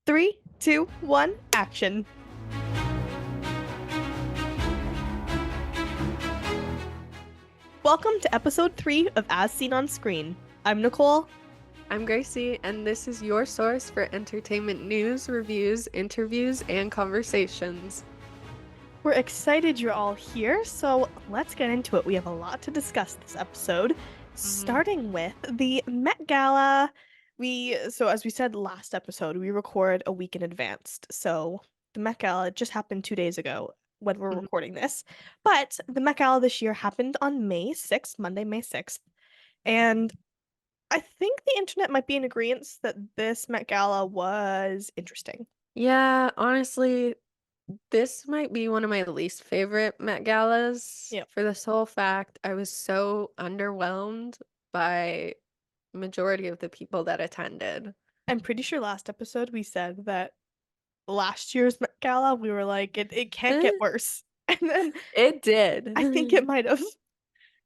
Three, two, one, action. Welcome to episode 3 of As Seen on Screen. I'm Nicole. I'm Gracie, and this is your source for entertainment news, reviews, interviews, and conversations. We're excited you're all here, so let's get into it. We have a lot to discuss this episode, Mhm. starting with the Met Gala. So as we said last episode, we record a week in advance. So the Met Gala just happened 2 days ago when we're Mhm. recording this. But the Met Gala this year happened on May 6th, Monday, May 6th. And I think the internet might be in agreement that this Met Gala was interesting. Yeah, honestly, this might be one of my least favorite Met Galas Yeah. for the sole fact I was so underwhelmed by majority of the people that attended. I'm pretty sure last episode we said that last year's Met Gala, we were like, it can't get Eh, worse. And then it I think it did. might have.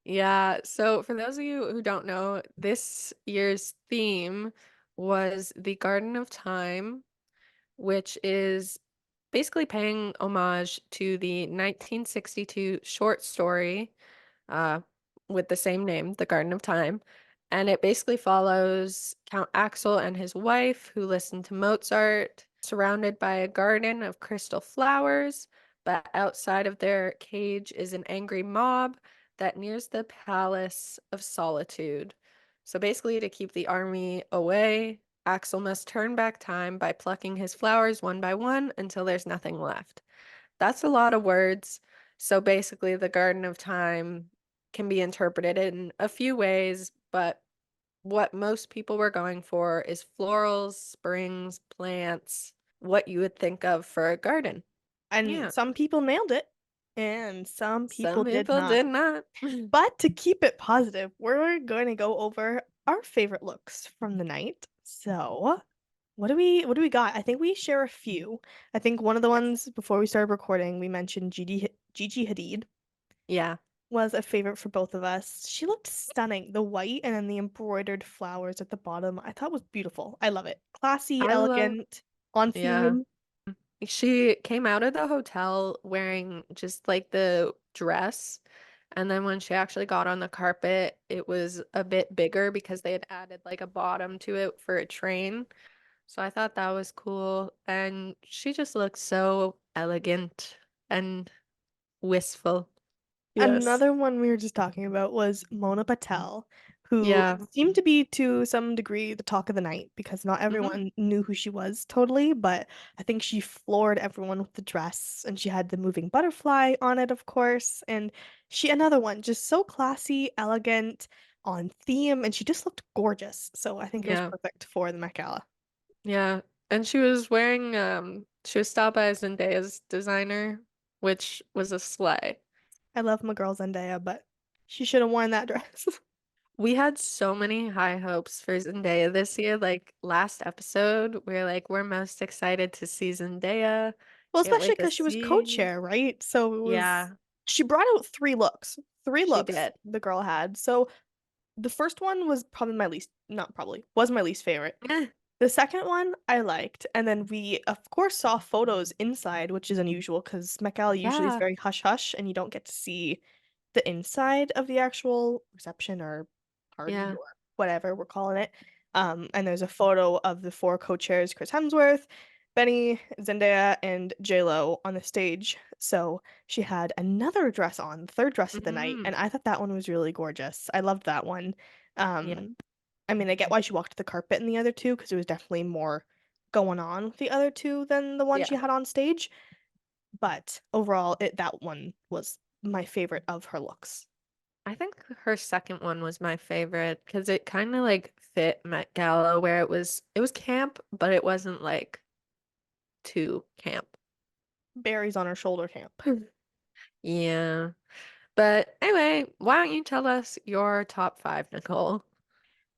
Yeah, so for those of you who don't know, this year's theme was the Garden of Time, which is basically paying homage to the 1962 short story uh, with the same name, The Garden of Time. And it basically follows Count Axel and his wife who listen to Mozart, surrounded by a garden of crystal flowers. But outside of their cage is an angry mob that nears the Palace of Solitude. So basically, to keep the army away, Axel must turn back time by plucking his flowers one by one until there's nothing left. That's a lot of words. So basically, the Garden of Time can be interpreted in a few ways, but what most people were going for is florals, springs, plants, what you would think of for a garden. And Yeah, some people nailed it, and some some people did people not. did not. But to keep it positive, we're going to go over our favorite looks from the night. So, what do we got? I think we share a few. I think one of the Yes. ones before we started recording, we mentioned Gigi Hadid Yeah, was a favorite for both of us. She looked stunning. The white and then the embroidered flowers at the bottom, I thought was beautiful. I love it. Classy, I love, elegant, on yeah. theme. She came out of the hotel wearing just like the dress. And then when she actually got on the carpet, it was a bit bigger because they had added like a bottom to it for a train. So I thought that was cool. And she just looked so elegant and wistful. Yes. Another one we were just talking about was Mona Patel, who Yeah. seemed to be to some degree the talk of the night because not Hmm. everyone knew who she was totally, but I think she floored everyone with the dress and she had the moving butterfly on it, of course. And another one, just so classy, elegant, on theme, and she just looked gorgeous. So I think it was Yeah. perfect for the Met Gala. Yeah. And she was wearing she was styled by Zendaya's designer, which was a sleigh. I love my girl Zendaya, but she should have worn that dress. We had so many high hopes for Zendaya this year. Like last episode, we are like, we're most excited to see Zendaya. Well, Can't especially wait to because she was see. co-chair, right? So Yeah, she brought out three looks. Three she looks did. the girl had. So the first one was probably not probably, was my least favorite. Eh, The second one I liked, and then we of course saw photos inside, which is unusual because Met Gala usually is yeah, very hush hush and you don't get to see the inside of the actual reception or party yeah. or whatever we're calling it. And there's a photo of the four co-chairs, Chris Hemsworth, Benny, Zendaya, and J-Lo on the stage. So she had another dress on, third dress of the night, Hmm. and I thought that one was really gorgeous. I loved that one. Yeah, Um, I mean, I get why she walked the carpet in the other two because there was definitely more going on with the other two than the one she yeah. had on stage. But overall, that one was my favorite of her looks. I think her second one was my favorite because it kind of like fit Met Gala where it was camp, but it wasn't like too camp. Berries on her shoulder camp. Yeah. But anyway, why don't you tell us your top five, Nicole?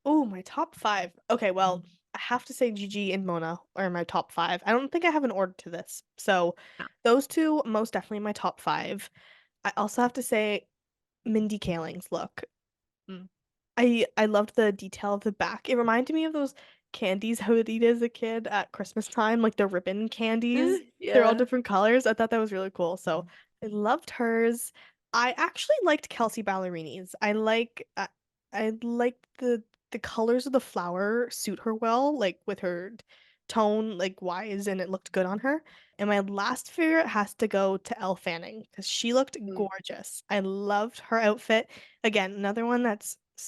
Oh, my top five. Okay, well, I have to say Gigi and Mona are my top five. I don't think I have an order to this. So No. those two, most definitely my top five. I also have to say Mindy Kaling's look. Mm. I loved the detail of the back. It reminded me of those. candies I would eat as a kid at Christmas time, like the ribbon candies. They're all Yeah. different colors. I thought that was really cool. So I loved hers. I actually liked Kelsey Ballerini's. I like the colors of the flower suit her well, like with her tone, like wise, and it looked good on her. And my last favorite has to go to Elle Fanning because she looked Mm. gorgeous. I loved her outfit. Again, another one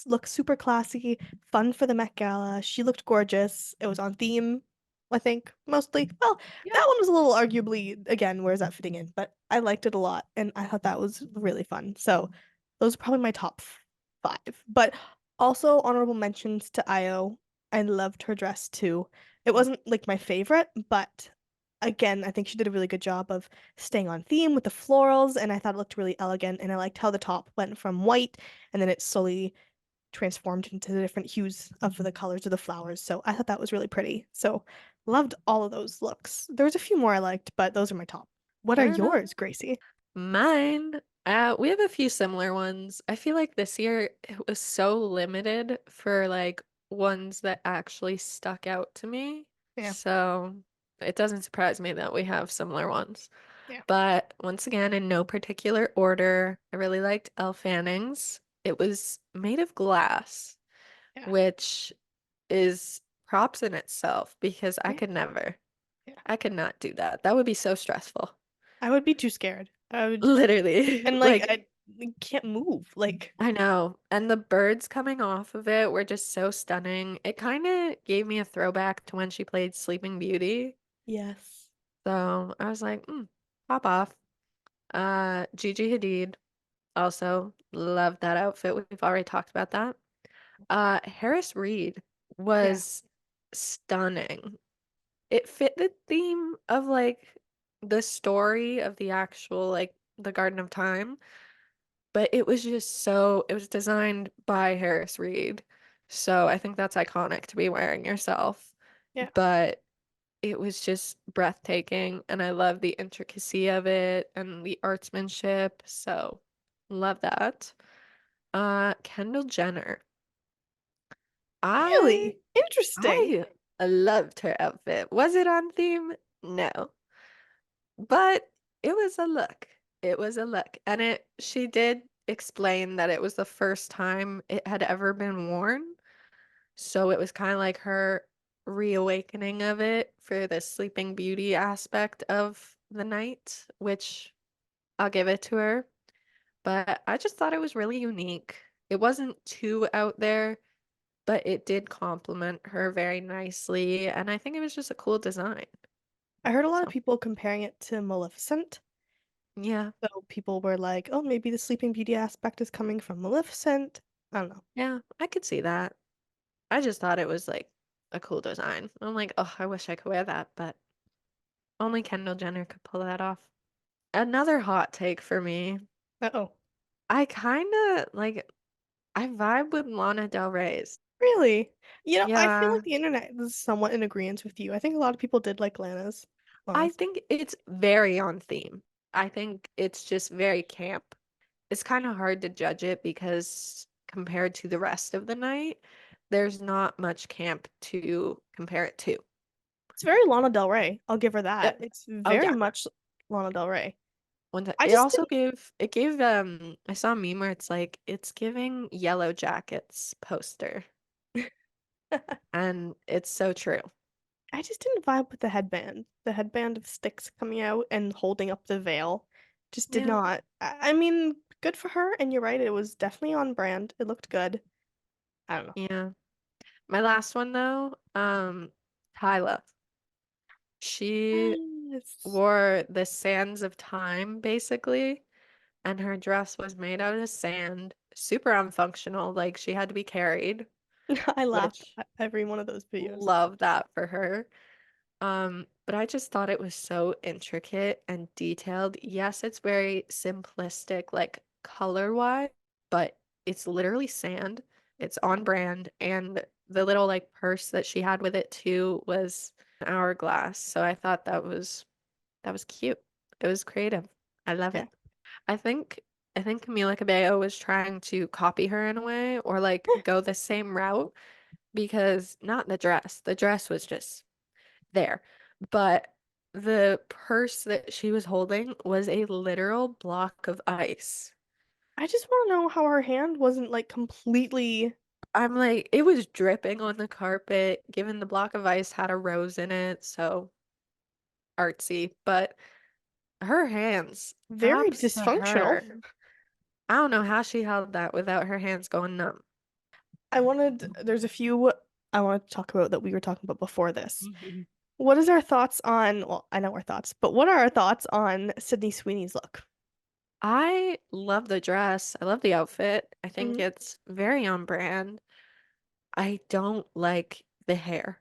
looks super classy, fun for the Met Gala. She looked gorgeous. It was on theme, I think, mostly. Well, Yeah. that one was a little arguably, again, where's that fitting in? But I liked it a lot, and I thought that was really fun. So those are probably my top five. But also honorable mentions to Io. I loved her dress too. It Mm. wasn't like my favorite, but again, I think she did a really good job of staying on theme with the florals, and I thought it looked really elegant, and I liked how the top went from white and then it slowly transformed into the different hues of the colors of the flowers. So I thought that was really pretty. So loved all of those looks. There was a few more I liked, but those are my top. What are Fair enough. yours, Gracie? Mine, we have a few similar ones. I feel like this year it was so limited for like ones that actually stuck out to me. Yeah, So it doesn't surprise me that we have similar ones. yeah, But once again, in no particular order, I really liked Elle Fanning's. It was made of glass, yeah, which is props in itself because I yeah, could never. yeah. I could not do that. That would be so stressful. I would be too scared. I would, Literally. and like Like, I can't move. Like, I know. And the birds coming off of it were just so stunning. It kind of gave me a throwback to when she played Sleeping Beauty. yes. So I was like, pop off. Gigi Hadid, also love that outfit. We've already talked about that. Harris Reed Yeah, was stunning. It fit the theme of like the story of the actual like the Garden of Time, but it was just so it was designed by Harris Reed. So I think that's iconic to be wearing yourself. yeah. But it was just breathtaking and I love the intricacy of it and the artsmanship. So love that. Kendall Jenner. I Really interesting. I loved her outfit. Was it on theme? No. But it was a look. It was a look. And she did explain that it was the first time it had ever been worn. So it was kind of like her reawakening of it for the Sleeping Beauty aspect of the night, which I'll give it to her. But I just thought it was really unique. It wasn't too out there, but it did complement her very nicely. And I think it was just a cool design. I heard a lot of So, people comparing it to Maleficent. yeah. So people were like, "Oh, maybe the Sleeping Beauty aspect is coming from Maleficent." I don't know. Yeah, I could see that. I just thought it was like a cool design. I'm like, oh, I wish I could wear that, but only Kendall Jenner could pull that off. Another hot take for me. Uh-oh. I kind of like I vibe with Lana Del Rey's. Really? I feel like Yeah, the internet is somewhat in agreement with you. I think a lot of people did like Lana's, I honest. think it's very on theme. I think it's just very camp. It's kind of hard to judge it because compared to the rest of the night, there's not much camp to compare it to. It's very Lana Del Rey. I'll give her that. Yep. It's Oh very yeah. much Lana Del Rey. One time. I It just also gave I saw a meme where it's like it's giving Yellow Jackets poster. didn't And it's so true. I just didn't vibe with the headband. The headband of sticks coming out and holding up the veil just did Yeah. not. I mean, good for her, and you're right, it was definitely on brand. It looked good. I don't know. Yeah. My last one though, Tyla. She Yes. wore the sands of time basically, and her dress was made out of sand, super unfunctional, like she had to be carried, I laughed which at every one of those videos. love that for her. But I just thought it was so intricate and detailed. Yes, it's very simplistic, like color-wise, but it's literally sand. It's on brand, and the little like purse that she had with it too was an hourglass. So I thought that was cute. It was creative. I love Yeah. it. I think I think Camila Cabello was trying to copy her in a way or like go the same route, because not the dress was just there, but the purse that she was holding was a literal block of ice. I just want to know how her hand wasn't like completely I'm like, it was dripping on the carpet, given the block of ice had a rose in it, so artsy, but her hands, very props to dysfunctional. her. I don't know how she held that without her hands going numb. There's a few I wanted to talk about that we were talking about before this. Mhm. What is our thoughts on, well, I know our thoughts, but what are our thoughts on Sydney Sweeney's look? I love the dress. I love the outfit. I think Mhm. it's very on brand. I don't like the hair.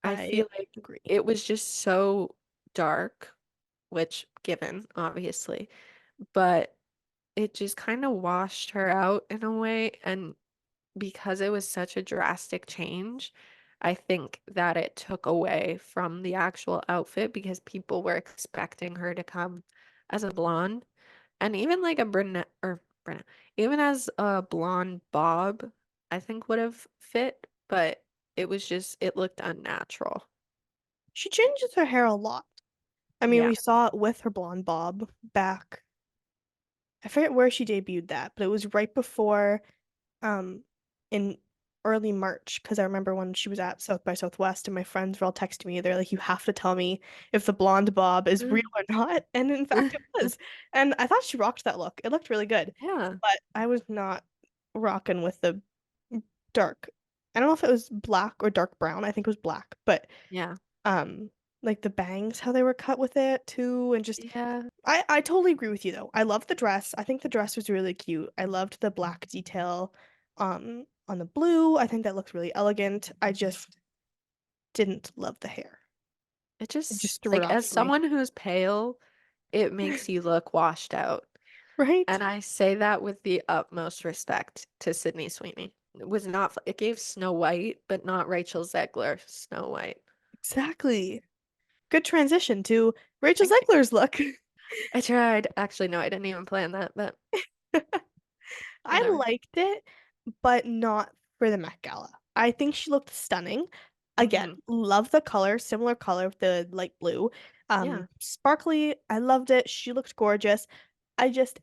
I I feel like agree. it was just so dark, which given, obviously, but it just kind of washed her out in a way. And because it was such a drastic change, I think that it took away from the actual outfit because people were expecting her to come as a blonde. And even like a brunette, even as a blonde bob, I think would have fit, but it was just, it looked unnatural. She changes her hair a lot. I mean, Yeah. we saw it with her blonde bob back. I forget where she debuted that, but it was right before um in early March because I remember when she was at South by Southwest and my friends were all texting me. They're like, "You have to tell me if the blonde bob is real or not." And in fact, it was. And I thought she rocked that look. It looked really good, Yeah. but I was not rocking with the dark. I don't know if it was black or dark brown. I think it was black, but Yeah. um, like the bangs, how they were cut with it too, and just Yeah. I totally agree with you though. I love the dress. I think the dress was really cute. I loved the black detail on the blue. I think that looks really elegant. I just didn't love the hair. It It just, just threw it like, off as for me. someone who's pale, it makes you look washed out. Right? And I say that with the utmost respect to Sydney Sweeney. It was not, it gave Snow White, but not Rachel Zegler Snow White. Exactly. Good transition to Rachel Thank you. Zegler's look. I tried. Actually, no, I didn't even plan that, but I whatever. liked it, but not for the Met Gala. I think she looked stunning. Again, Hmm. love the color, similar color with the light blue. Yeah. Sparkly, I loved it. She looked gorgeous. I just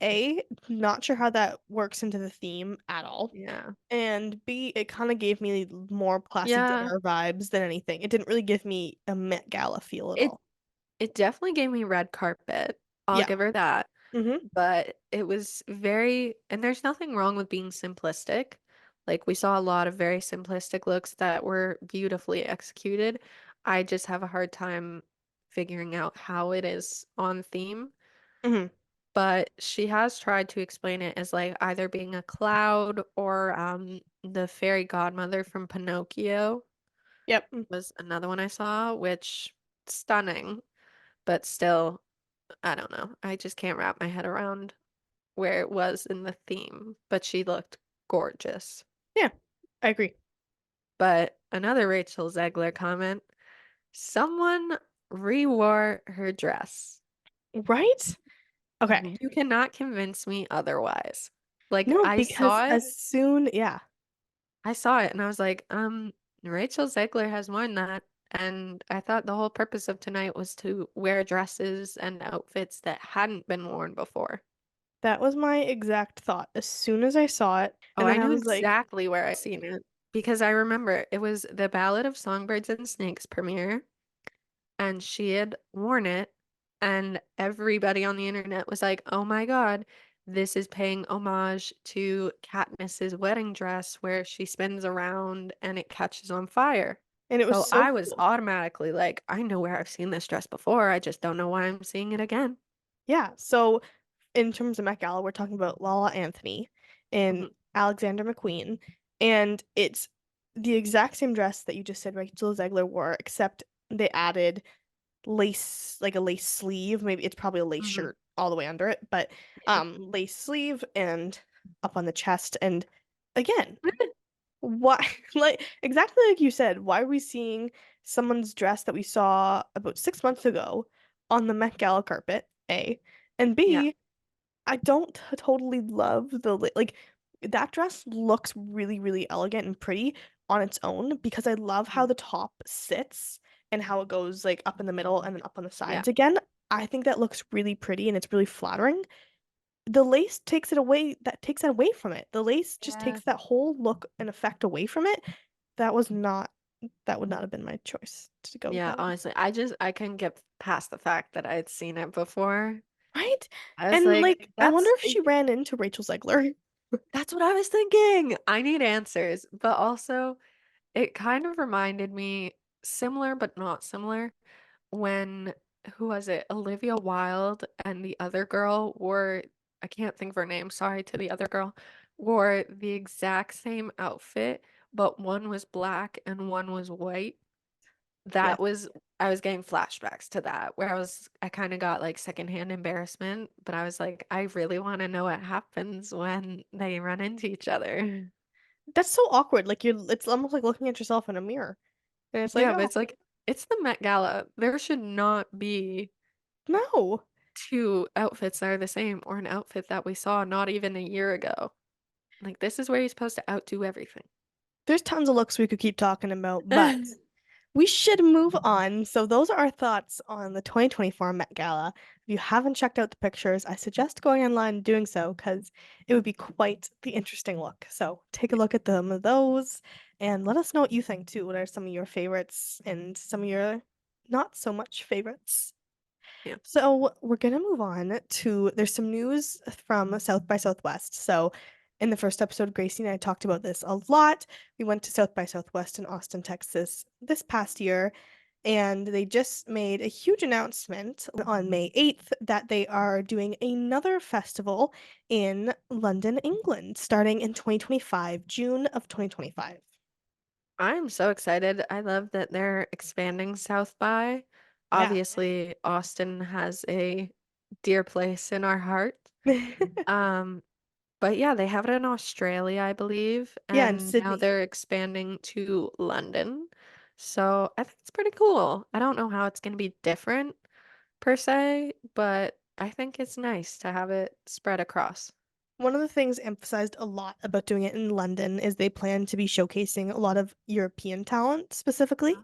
not sure how that works into the theme at all. Yeah. And B, it kind of gave me more classy Yeah. dinner vibes than anything. It didn't really give me a Met Gala feel at It all. it definitely gave me red carpet. I'll Yeah. give her that. Mm-hmm. But it was very, and there's nothing wrong with being simplistic. Like we saw a lot of very simplistic looks that were beautifully executed. I just have a hard time figuring out how it is on theme. Mm-hmm. But she has tried to explain it as like either being a cloud or the fairy godmother from Pinocchio Yep. was another one I saw, which stunning, but still, I don't know. I just can't wrap my head around where it was in the theme, but she looked gorgeous. Yeah, I agree. But another Rachel Zegler comment, someone rewore her dress. Right? Okay. You cannot convince me otherwise. Like No, because I saw it and I was like, Rachel Zegler has worn that. And I thought the whole purpose of tonight was to wear dresses and outfits that hadn't been worn before. that was my exact thought as soon as I saw it. Oh, And I then I knew was like, exactly where I seen it because I remember it was the Ballad of Songbirds and Snakes premiere, and she had worn it, and everybody on the internet was like, "Oh my God, this is paying homage to Katniss's wedding dress where she spins around and it catches on fire." and it was So so I was cool. automatically like, "I know where I've seen this dress before. I just don't know why I'm seeing it again." Yeah. So in terms of Met Gala, we're talking about Lala Anthony and Mhm. Alexander McQueen. And it's the exact same dress that you just said Rachel Zegler wore, except they added lace, like a lace sleeve. Maybe it's probably a lace Mhm. shirt all the way under it, but Yeah. lace sleeve and up on the chest. And again, why, like exactly like you said, why are we seeing someone's dress that we saw about 6 months ago on the Met Gala carpet? A. And Yeah. B, I don't totally love like that dress looks really, really elegant and pretty, on its own because I love how Mhm. the top sits and how it goes like up in the middle and then up on the Yeah. sides again. I think that looks really pretty and it's really flattering. The lace takes it away, that takes it away from it. The lace just Yeah. takes that whole look and effect away from it. That was not, that would not have been my choice to go with Yeah, that one. honestly, I couldn't get past the fact that I had seen it before. Right? I was And like, like, I wonder if she ran into Rachel Zegler. that's what I was thinking. I need answers, but also it kind of reminded me similar but not similar when who was it? Olivia Wilde and the other girl wore I can't think of her name, sorry to the other girl, wore the exact same outfit, but one was black and one was white. Yeah. That was I was getting flashbacks to that where I kind of got like secondhand embarrassment, but I was like, I really want to know what happens when they run into each other. That's so awkward. Like you're it's almost like looking at yourself in a mirror. And it's like, Yeah, but oh, it's like it's the Met Gala. There should not be no. two outfits that are the same or an outfit that we saw not even a year ago. Like this is where you're supposed to outdo everything. There's tons of looks we could keep talking about, but we should move on. So those are our thoughts on the 2024 Met Gala. If you haven't checked out the pictures, I suggest going online and doing so because it would be quite the interesting look. So take a look at them, those, and let us know what you think too. What are some of your favorites and some of your not so much favorites? Yeah. So we're gonna move on to there's some news from South by Southwest. So in the first episode, Gracie and I talked about this a lot. We went to South by Southwest in Austin, Texas this past year, and they just made a huge announcement on May 8th that they are doing another festival in London, England, starting in 2025, June of 2025. I'm so excited. I love that they're expanding South by. Yeah. Obviously, Austin has a dear place in our heart. Um, but yeah, they have it in Australia, I believe, Yeah, in and now Sydney. they're expanding to London. So I think it's pretty cool. I don't know how it's going to be different per se, but I think it's nice to have it spread across. One of the things emphasized a lot about doing it in London is they plan to be showcasing a lot of European talent specifically. Okay.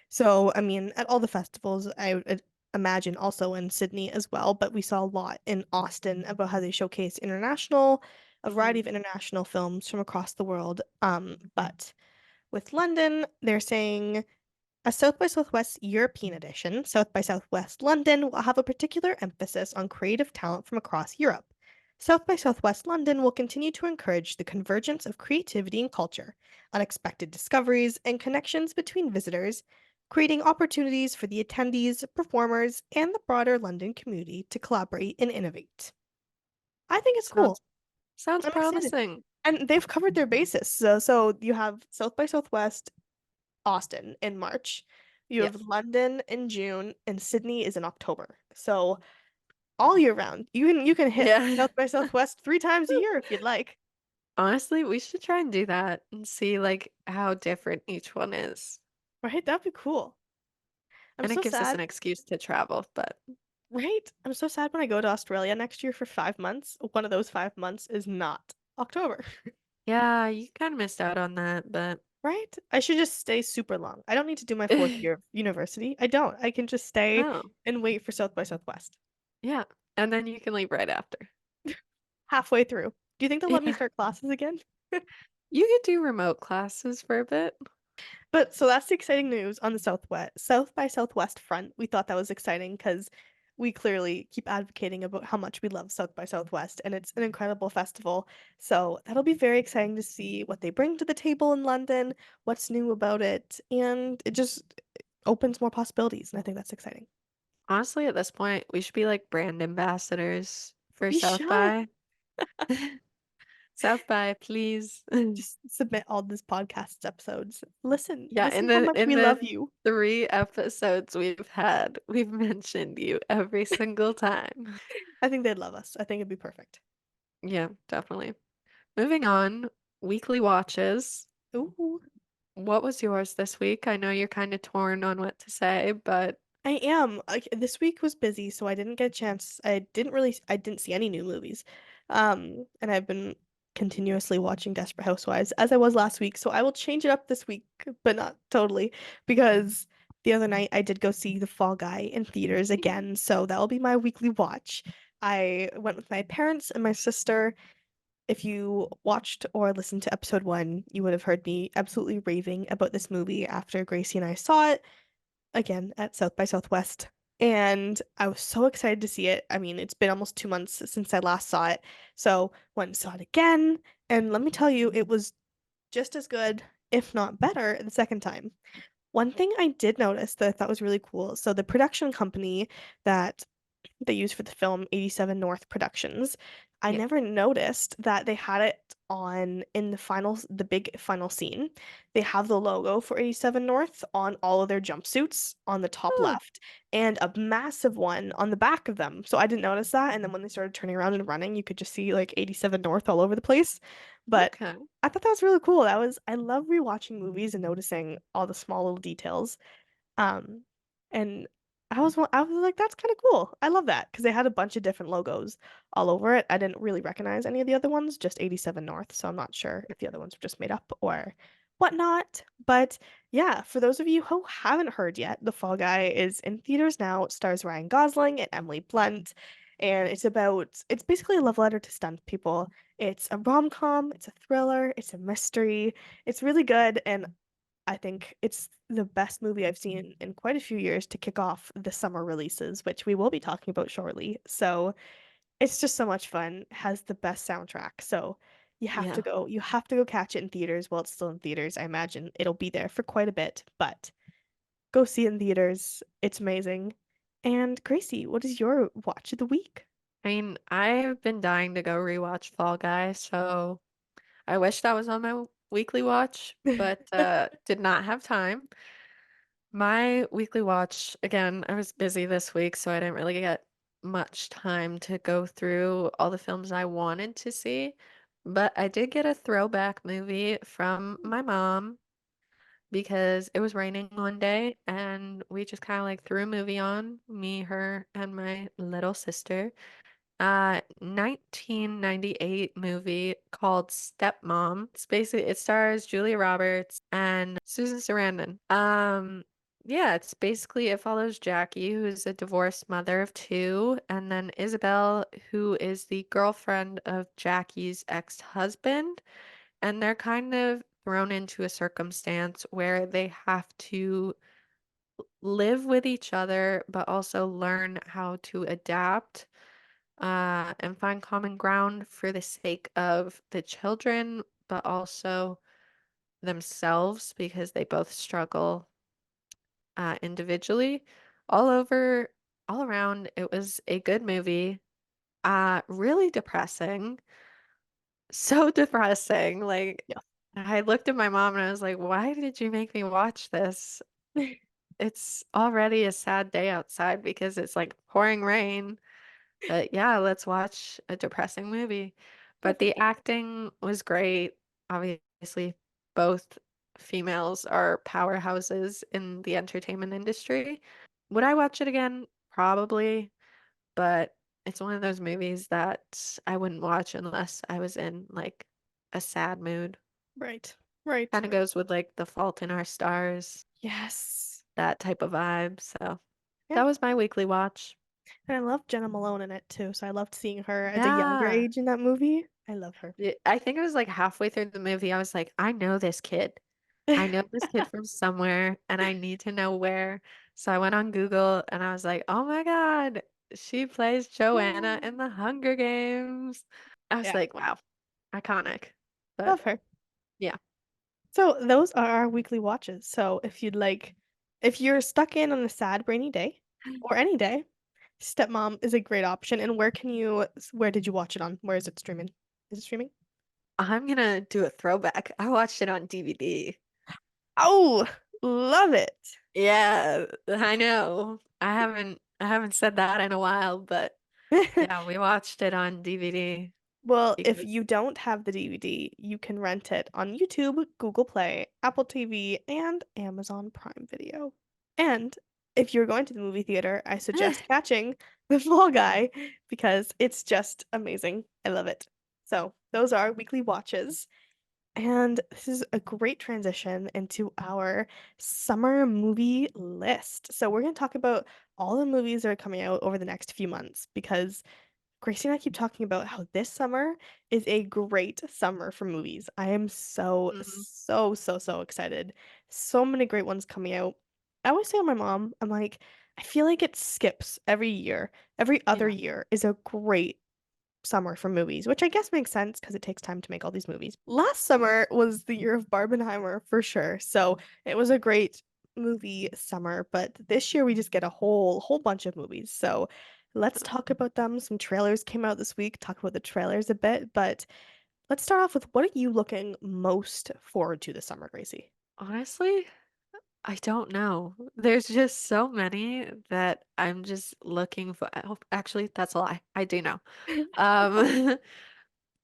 So, I mean, at all the festivals, I would imagine also in Sydney as well, but we saw a lot in Austin about how they showcase a variety Mhm. of international films from across the world. But with London, they're saying a South by Southwest European edition, South by Southwest London, will have a particular emphasis on creative talent from across Europe. South by Southwest London will continue to encourage the convergence of creativity and culture, unexpected discoveries, and connections between visitors, creating opportunities for the attendees, performers, and the broader London community to collaborate and innovate. I think it's cool. Sounds sounds I'm excited. promising. And they've covered their bases. So you have South by Southwest Austin in March. You Yeah. have London in June, and Sydney is in October. So all year round, you can hit Yeah. South by Southwest 3 times a year if you'd like. Honestly, we should try and do that and see like how different each one is. Right? That'd be cool. I'm And it so gives us sad. an excuse to travel, but Right? I'm so sad when I go to Australia next year for 5 months. One of those 5 months is not October. yeah, you kind of missed out on that, but Right? I should just stay super long. I don't need to do my fourth year of university. I don't. I can just stay oh, and wait for South by Southwest. yeah. And then you can leave right after. Halfway through. Do you think they'll let me Yeah. start classes again? You could do remote classes for a bit. But so that's the exciting news on the South by Southwest front. We thought that was exciting because we clearly keep advocating about how much we love South by Southwest, and it's an incredible festival. So that'll be very exciting to see what they bring to the table in London, what's new about it, and it just opens more possibilities, and I think that's exciting. Honestly, at this point, we should be like brand ambassadors for We South should by. South by, please. just submit all these podcast episodes. Listen, Yeah, listen how much in we the love you. 3 episodes we've had, we've mentioned you every single time. I think they'd love us. I think it'd be perfect. Yeah, definitely. Moving on, weekly watches. Ooh. What was yours this week? I know you're kind of torn on what to say, but I am. Like this week was busy, so I didn't get a chance. I didn't see any new movies. And I've been continuously watching Desperate Housewives as I was last week. So I will change it up this week, but not totally, because the other night I did go see The Fall Guy in theaters again. So that will be my weekly watch. I went with my parents and my sister. If you watched or listened to episode one, you would have heard me absolutely raving about this movie after Gracie and I saw it again at South by Southwest. And I was so excited to see it. I mean, it's been almost 2 months since I last saw it. So went and saw it again. And let me tell you, it was just as good, if not better, the second time. One thing I did notice that I thought was really cool. So the production company that they used for the film 87 North Productions. I Yeah. never noticed that they had it on in the big final scene. They have the logo for 87 North on all of their jumpsuits on the top Oh, left and a massive one on the back of them. So I didn't notice that. And then when they started turning around and running, you could just see like 87 North all over the place. But okay. I thought that was really cool. I love rewatching movies and noticing all the small little details. Um, and I was like, that's kind of cool. I love that because they had a bunch of different logos all over it. I didn't really recognize any of the other ones, just 87 North, so I'm not sure if the other ones were just made up or whatnot. But yeah, for those of you who haven't heard yet, The Fall Guy is in theaters now. It stars Ryan Gosling and Emily Blunt, and it's basically a love letter to stunt people. It's a rom-com, it's a thriller, it's a mystery. It's really good, and I think it's the best movie I've seen in quite a few years to kick off the summer releases, which we will be talking about shortly. So it's just so much fun, has the best soundtrack. So Yeah. you have to go catch it in theaters while it's still in theaters. I imagine it'll be there for quite a bit, but go see it in theaters. It's amazing. And Gracie, what is your watch of the week? I mean, I've been dying to go rewatch Fall Guy, so I wish that was on my weekly watch, but did not have time. My weekly watch, again, I was busy this week, so I didn't really get much time to go through all the films I wanted to see. But I did get a throwback movie from my mom because it was raining one day and we just kind of like threw a movie on, me, her, and my little sister. 1998 movie called Stepmom. It stars Julia Roberts and Susan Sarandon. Yeah, it's basically it follows Jackie, who's a divorced mother of two, and then Isabel, who is the girlfriend of Jackie's ex-husband, and they're kind of thrown into a circumstance where they have to live with each other, but also learn how to adapt and find common ground for the sake of the children, but also themselves because they both struggle individually. All over, all around, it was a good movie. Really depressing. So depressing. Like, Yeah. I looked at my mom and I was like, why did you make me watch this? It's already a sad day outside because it's like pouring rain. But yeah, let's watch a depressing movie. But the Perfect. acting was great. Obviously, both females are powerhouses in the entertainment industry. Would I watch it again? Probably, but it's one of those movies that I wouldn't watch unless I was in like a sad mood. Right. Right. Kind of goes with like The Fault in Our Stars, Yes. that type of vibe. So Yeah. that was my weekly watch. And I love Jenna Malone in it too, so I loved seeing her at a younger Yeah. age in that movie. I love her. I think it was like halfway through the movie, I was like, I know this kid. I know this kid from somewhere and I need to know where. So I went on Google and I was like, oh my God, she plays Joanna in the Hunger Games. I was Yeah, like, wow, iconic. But love her. yeah. So those are our weekly watches. So if you're stuck in on a sad rainy day or any day, Stepmom is a great option. And where did you watch it on? Where is it streaming? Is it streaming? I'm gonna do a throwback. I watched it on DVD. Oh, love it. Yeah, I know. I haven't said that in a while, but yeah, we watched it on DVD Well, if because you don't have the DVD, you can rent it on YouTube, Google Play, Apple TV, and Amazon Prime Video. And if you're going to the movie theater, I suggest catching The Fall Guy because it's just amazing. I love it. So those are our weekly watches. And this is a great transition into our summer movie list. So we're going to talk about all the movies that are coming out over the next few months because Gracie and I keep talking about how this summer is a great summer for movies. I am so, Mhm. so, so, so excited. So many great ones coming out. I always say to my mom, I'm like, I feel like it skips every year. Every other Yeah. year is a great summer for movies, which I guess makes sense because it takes time to make all these movies. Last summer was the year of Barbenheimer for sure. So it was a great movie summer, but this year we just get a whole bunch of movies. So let's talk about them. Some trailers came out this week, talk about the trailers a bit, but let's start off with what are you looking most forward to this summer, Gracie? Honestly, I don't know. There's just so many that I'm just looking for. Oh, actually, that's a lie. I do know. Um,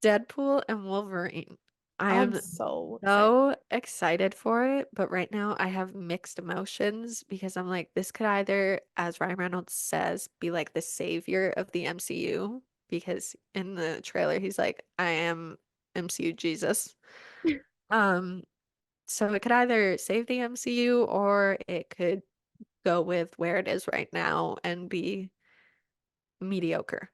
Deadpool and Wolverine. I I'm am so excited. so excited for it, but right now I have mixed emotions because I'm like, this could either, as Ryan Reynolds says, be like the savior of the MCU, because in the trailer he's like, I am MCU Jesus. Um, so it could either save the MCU or it could go with where it is right now and be mediocre.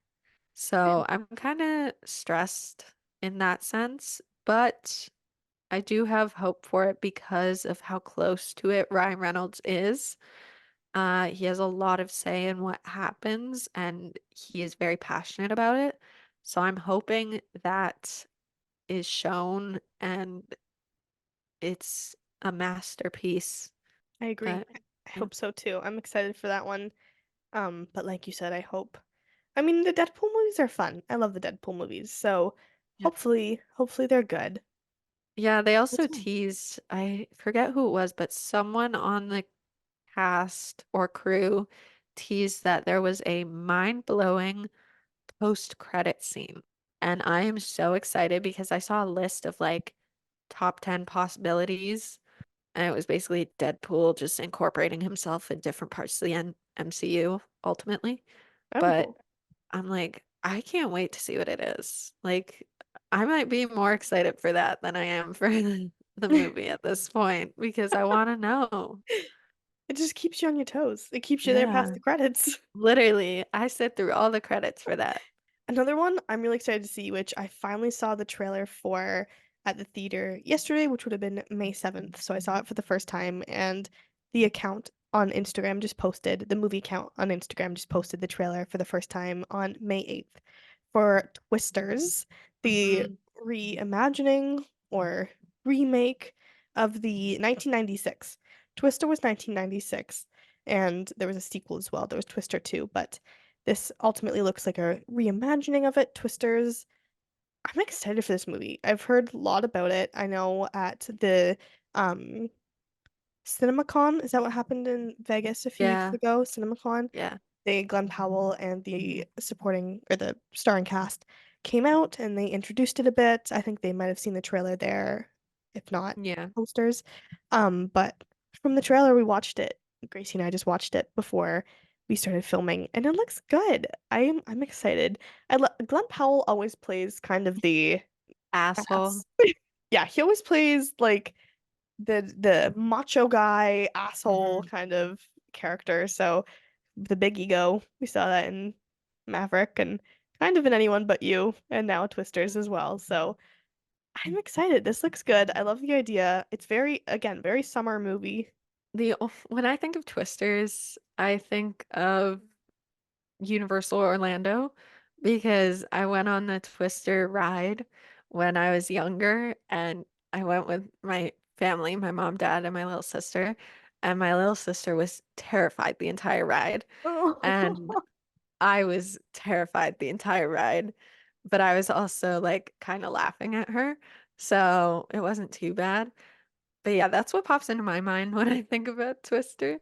So I'm kind of stressed in that sense, but I do have hope for it because of how close to it Ryan Reynolds is. He has a lot of say in what happens and he is very passionate about it. So I'm hoping that is shown and it's a masterpiece. I agree. Uh, I yeah. hope so too. I'm excited for that one. But like you said, I hope. I mean, the Deadpool movies are fun. I love the Deadpool movies. So Yeah. hopefully they're good. Yeah, they also What's one? teased, I forget who it was, but someone on the cast or crew teased that there was a mind-blowing post-credit scene. And I am so excited because I saw a list of like top 10 possibilities, and it was basically Deadpool just incorporating himself in different parts of the MCU ultimately. That'd be But cool. I'm like, I can't wait to see what it is. Like, I might be more excited for that than I am for the movie at this point because I want to know. It just keeps you on your toes. It keeps you there past Yeah, the credits. literally, I sit through all the credits for that. Another one I'm really excited to see, which I finally saw the trailer for at the theater yesterday, which would have been May 7th. So I saw it for the first time, and the account on Instagram just posted, the movie account on Instagram just posted the trailer for the first time on May 8th for Twisters, the Mhm. reimagining or remake of the 1996. Twister was 1996, and there was a sequel as well. There was Twister 2, but this ultimately looks like a reimagining of it. Twisters. I'm excited for this movie. I've heard a lot about it. I know at the um CinemaCon, is that what happened in Vegas a few weeks Yeah, ago? CinemaCon, yeah, they Glenn Powell and the supporting or the starring cast came out and they introduced it a bit. I think they might have seen the trailer there, if not yeah. posters. But from the trailer we watched it. Gracie and I just watched it before we started filming, and it looks good. I'm excited. Glenn Powell always plays kind of the Asshole. ass. Yeah, he always plays like the macho guy asshole kind of character. So the big ego. We saw that in Maverick and kind of in Anyone But You, and now Twisters as well. So I'm excited. This looks good. I love the idea. It's very, again, very summer movie. When I think of Twisters, I think of Universal Orlando because I went on the Twister ride when I was younger and I went with my family, my mom, dad, and my little sister. And my little sister was terrified the entire ride. And Oh, I was terrified the entire ride, but I was also like kind of laughing at her. So it wasn't too bad. But yeah, that's what pops into my mind when I think about Twister.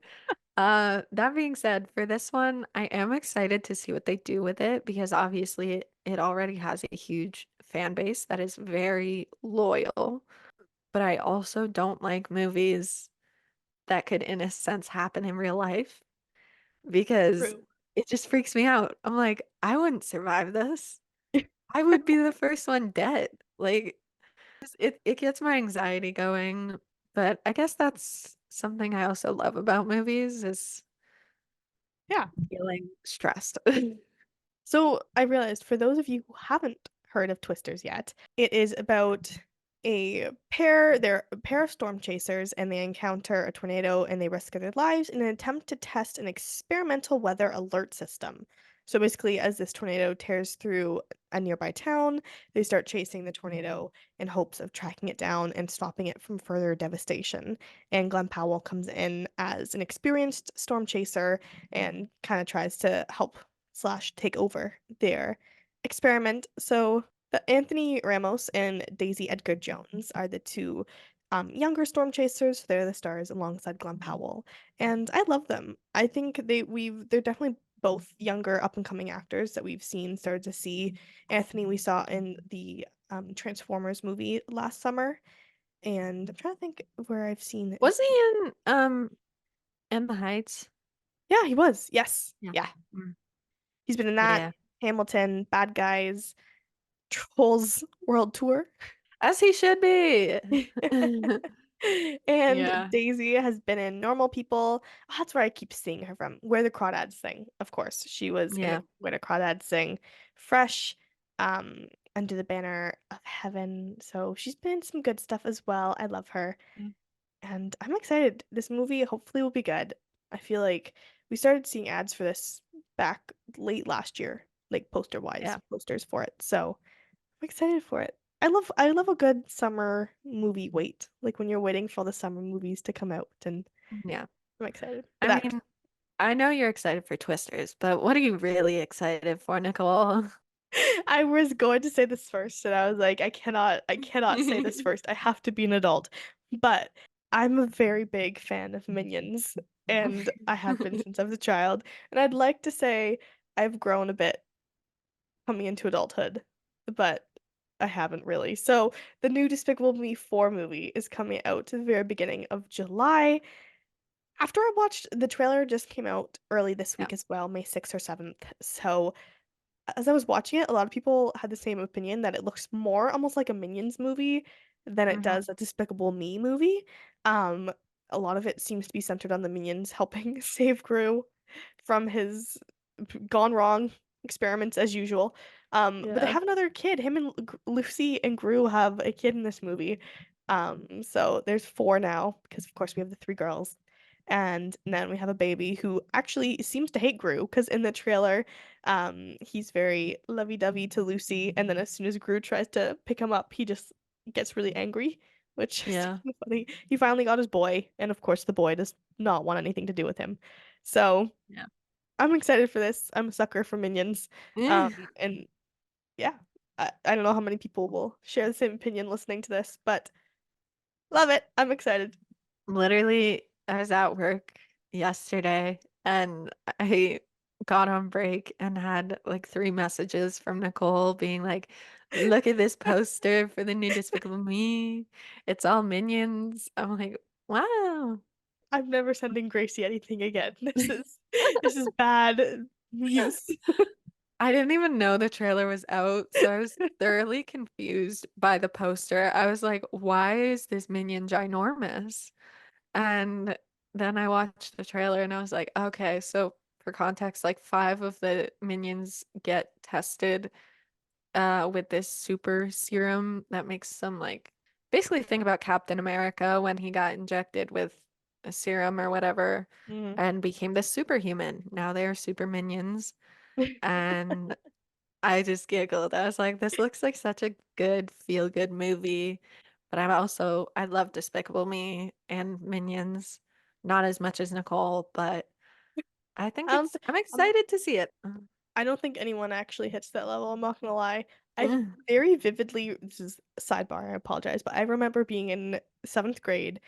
That being said, for this one, I am excited to see what they do with it because obviously it already has a huge fan base that is very loyal. But I also don't like movies that could, in a sense, happen in real life because true. it just freaks me out. I'm like, I wouldn't survive this. I would be the first one dead. Like it gets my anxiety going, but I guess that's something I also love about movies is Yeah. feeling stressed. So I realized for those of you who haven't heard of Twisters yet, it is about they're a pair of storm chasers and they encounter a tornado and they risk their lives in an attempt to test an experimental weather alert system. So basically, as this tornado tears through a nearby town, they start chasing the tornado in hopes of tracking it down and stopping it from further devastation. And Glenn Powell comes in as an experienced storm chaser and kind of tries to help slash take over their experiment. So Anthony Ramos and Daisy Edgar Jones are the two younger storm chasers. They're the stars alongside Glenn Powell, and I love them. I think they're definitely both younger up and coming actors that we've seen started to see. Anthony we saw in the Transformers movie last summer, and I'm trying to think where I've seen. Was he in the Heights? Yeah, he was. Yes, Yeah. yeah, Mm. he's been in that. Yeah. Hamilton, Bad Guys, Trolls World Tour. As he should be. And Yeah. Daisy has been in Normal People. Oh, that's where I keep seeing her from. Where the Crawdads Sing, of course. She was in Yeah. Where the Crawdads Sing. Fresh, Under the Banner of Heaven. So she's been in some good stuff as well. I love her. Mm. And I'm excited. This movie hopefully will be good. I feel like we started seeing ads for this back late last year, like poster wise, Yeah. posters for it. So I'm excited for it. I love a good summer movie wait. Like when you're waiting for all the summer movies to come out and Yeah. I'm excited for I that. mean, I know you're excited for Twisters, but what are you really excited for, Nicole? I was going to say this first and I was like I cannot say this first. I have to be an adult. But I'm a very big fan of Minions and I have been since I was a child and I'd like to say I've grown a bit coming into adulthood, but I haven't really. So the new Despicable Me 4 movie is coming out to the very beginning of July. After I watched the trailer just came out early this Yeah. week as well, May 6th or 7th. So as I was watching it, a lot of people had the same opinion that it looks more almost like a Minions movie than it Hmm. does a Despicable Me movie. Um, a lot of it seems to be centered on the Minions helping save Gru from his gone wrong experiments as usual. But they Yeah. have another kid. Him and Lucy and Gru have a kid in this movie. So there's four now because of course we have the three girls. And then we have a baby who actually seems to hate Gru because in the trailer, he's very lovey-dovey to Lucy, and then as soon as Gru tries to pick him up, he just gets really angry, which is Yeah. kind of funny. He finally got his boy, and of course the boy does not want anything to do with him. So Yeah. I'm excited for this. I'm a sucker for Minions. Eh. And yeah, I don't know how many people will share the same opinion listening to this, but love it. I'm excited. Literally, I was at work yesterday and I got on break and had like three messages from Nicole being like, look at this poster for the new Despicable Me. It's all minions. I'm like, wow. I'm never sending Gracie anything again. This is bad use. I didn't even know the trailer was out, so I was thoroughly confused by the poster. I was like, why is this minion ginormous? And then I watched the trailer and I was like, okay, so for context, like five of the minions get tested with this super serum that makes them like basically think about Captain America when he got injected with a serum or whatever Mhm. and became this superhuman. Now they are super minions. And I just giggled. I was like, this looks like such a good feel-good movie. But I love Despicable Me and Minions. Not as much as Nicole, but I think I don't th- I'm I'm excited to see it. I don't think anyone actually hits that level. I'm not gonna lie. I Mm. very vividly, this is a sidebar, I apologize, but I remember being in seventh grade.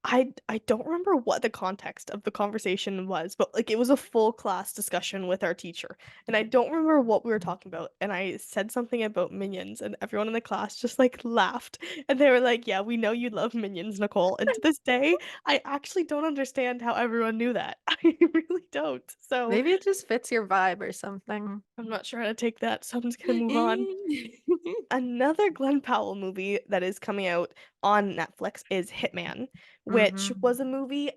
I don't remember what the context of the conversation was, but like it was a full class discussion with our teacher. And I don't remember what we were talking about. And I said something about Minions and everyone in the class just like laughed. And they were like, "Yeah, we know you love Minions, Nicole." And to this day, I actually don't understand how everyone knew that. I really don't. So Maybe it just fits your vibe or something. I'm not sure how to take that, so I'm just gonna move on. Another Glenn Powell movie that is coming out on Netflix is Hitman, which hmm was a movie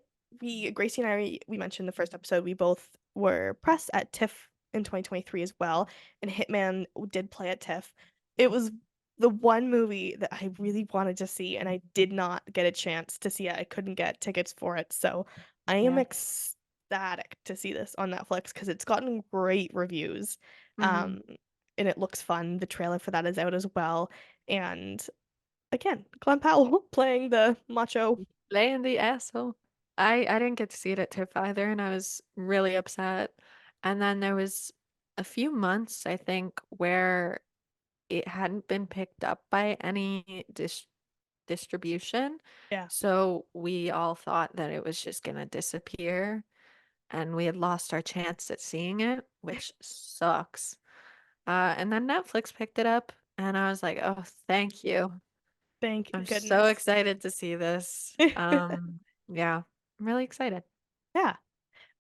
Gracie and we mentioned the first episode, we both were press at TIFF in 2023 as well, and Hitman did play at TIFF. It was the one movie that I really wanted to see, and I did not get a chance to see it. I couldn't get tickets for it, so I am Yeah. ecstatic to see this on Netflix because it's gotten great reviews. hmm Um, and it looks fun. The trailer for that is out as well. And again, Glenn Powell playing the macho. Laying the asshole. I didn't get to see it at TIFF either, and I was really upset. And then there was a few months, I think, where it hadn't been picked up by any distribution. Yeah. So we all thought that it was just gonna disappear, and we had lost our chance at seeing it, which sucks. And then Netflix picked it up, and I was like, oh, thank you. Thank I'm so goodness. excited to see this. Yeah, I'm really excited. Yeah.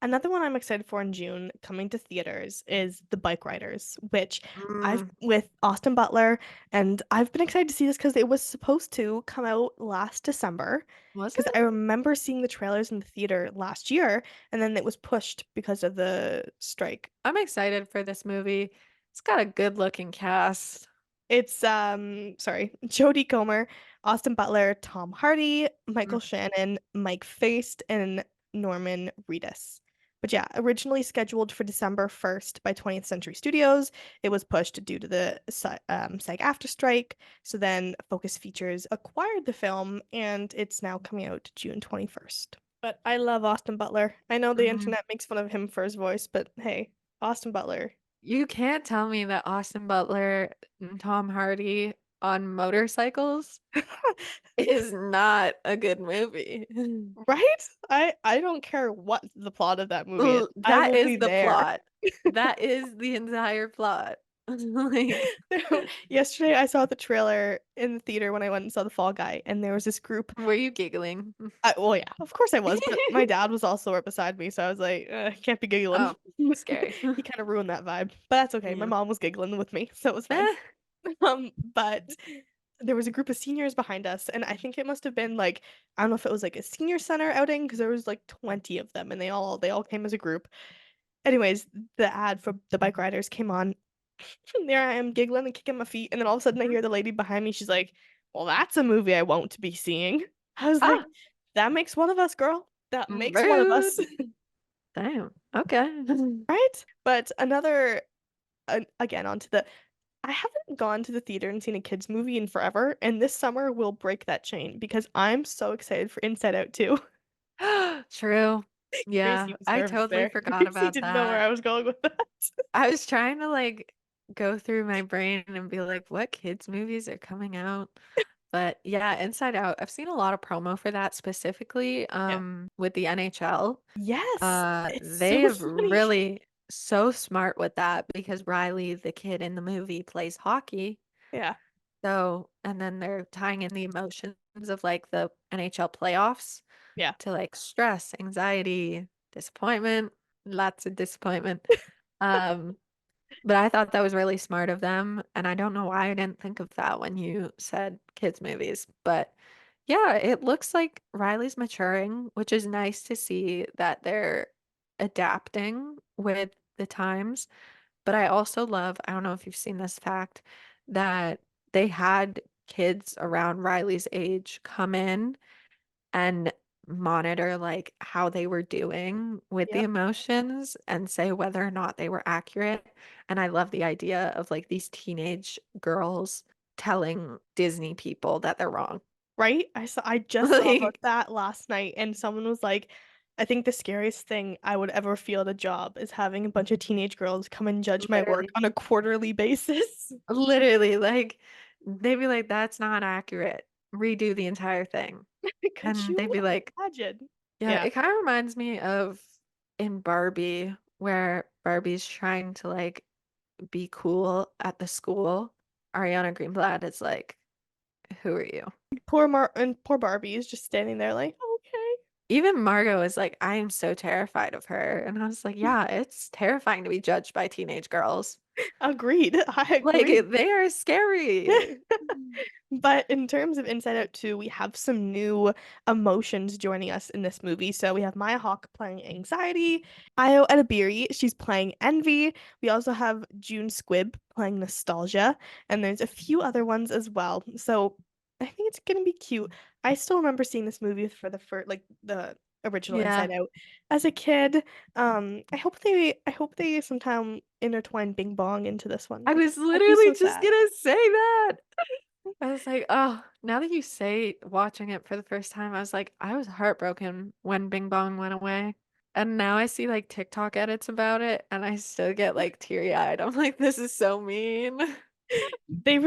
Another one I'm excited for in June coming to theaters is The Bikeriders, which I've Mm, with Austin Butler, and I've been excited to see this because it was supposed to come out last December. was Because it? I remember seeing the trailers in the theater last year, and then it was pushed because of the strike. I'm excited for this movie. It's got a good-looking cast. It's sorry, Jodie Comer, Austin Butler, Tom Hardy, Mm, Michael Shannon, Mike Faist, and Norman Reedus. But yeah, originally scheduled for December 1st by 20th Century Studios, it was pushed due to the SAG-AFTRA strike. So then Focus Features acquired the film, and it's now coming out June 21st. But I love Austin Butler. I know the mm. internet makes fun of him for his voice, but hey, Austin Butler. You can't tell me that Austin Butler and Tom Hardy on motorcycles is not a good movie. Right? I don't care what the plot of that movie is. I That will is be the there. plot. That is the entire plot. Like, Yesterday I saw the trailer in the theater when I went and saw The Fall Guy, and there was this group. were you giggling? Well, yeah, of course I was, but my dad was also right beside me, so I was like, can't be giggling. Oh, scary. He kind of ruined that vibe, but that's okay. My Yeah. mom was giggling with me, so it was fine. Eh, But there was a group of seniors behind us, and I think it must have been like I don't know if it was like a senior center outing because there was like 20 of them, and they all came as a group. Anyways, the ad for the bike riders came on. There I am giggling and kicking my feet, and then all of a sudden I hear the lady behind me. She's like, "Well, that's a movie I won't be seeing." I was like, ah, "That makes one of us, girl. That makes one of us." rude. Damn. Okay. Right? But another again onto the I haven't gone to the theater and seen a kids movie in forever, and this summer will break that chain because I'm so excited for Inside Out 2. True. Yeah, Gracie was I nervous totally there. forgot Gracie about didn't know where that. I was going with that. I was trying to like go through my brain and be like, what kids movies are coming out? But yeah, Inside Out. I've seen a lot of promo for that specifically Yeah. with the NHL. Yes, it's They so have funny. really so smart with that because Riley, the kid in the movie, plays hockey. Yeah. So, and then they're tying in the emotions of like the NHL playoffs Yeah. to like stress, anxiety, disappointment, lots of disappointment. Um, but I thought that was really smart of them, and I don't know why I didn't think of that when you said kids movies. But yeah, it looks like Riley's maturing, which is nice to see that they're adapting with the times. But I also love, I don't know if you've seen this fact, that they had kids around Riley's age come in and monitor like how they were doing with the Yep. emotions and say whether or not they were accurate. And I love the idea of like these teenage girls telling Disney people that they're wrong. Right? I just saw about Like that last night and someone was like, I think the scariest thing I would ever feel at a job is having a bunch of teenage girls come and judge my work literally, on a quarterly basis. literally, like they'd be like, that's not accurate. redo the entire thing. Could And you they'd be like, imagine? yeah, Yeah. it kind of reminds me of in Barbie, where Barbie's trying to like be cool at the school. Ariana Greenblatt is like, who are you? Poor Barbie is just standing there like, Even Margot is like, I am so terrified of her. And I was like, okay. yeah, it's terrifying to be judged by teenage girls. Agreed. I Like, agree. they are scary. But in terms of Inside Out 2, we have some new emotions joining us in this movie. So we have Maya Hawke playing anxiety, Ayo Edebiri, she's playing envy. We also have June Squibb playing nostalgia, and there's a few other ones as well. So I think it's gonna be cute. I still remember seeing this movie for the first, like the original Yeah. Inside Out as a kid. I hope they sometime intertwine Bing Bong into this one I because was I'd be literally so just sad. gonna say that. I was like, oh, now that you say watching it for the first time, I was like, I was heartbroken when Bing Bong went away. And now I see like TikTok edits about it and I still get like teary-eyed. I'm like, this is so mean. They